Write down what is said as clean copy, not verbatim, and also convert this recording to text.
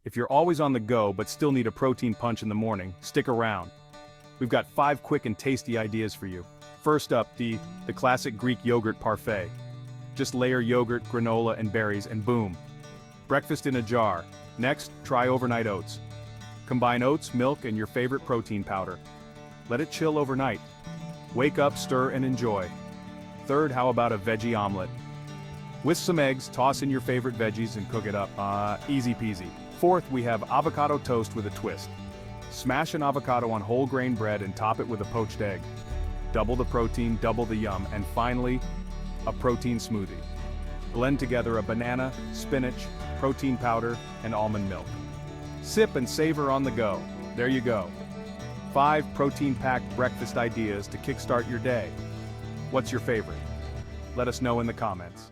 If you're always on the go but still need a protein punch in the morning, stick around. We've got 5 quick and tasty ideas for you. First up, the classic Greek yogurt parfait. Just layer yogurt, granola, and berries and boom. Breakfast in a jar. Next, try overnight oats. Combine oats, milk, and your favorite protein powder. Let it chill overnight. Wake up, stir, and enjoy. Third, how about a veggie omelet? With some eggs, toss in your favorite veggies and cook it up. Easy peasy. Fourth, we have avocado toast with a twist. Smash an avocado on whole grain bread and top it with a poached egg. Double the protein, double the yum, and finally, a protein smoothie. Blend together a banana, spinach, protein powder, and almond milk. Sip and savor on the go. There you go. 5 protein-packed breakfast ideas to kickstart your day. What's your favorite? Let us know in the comments.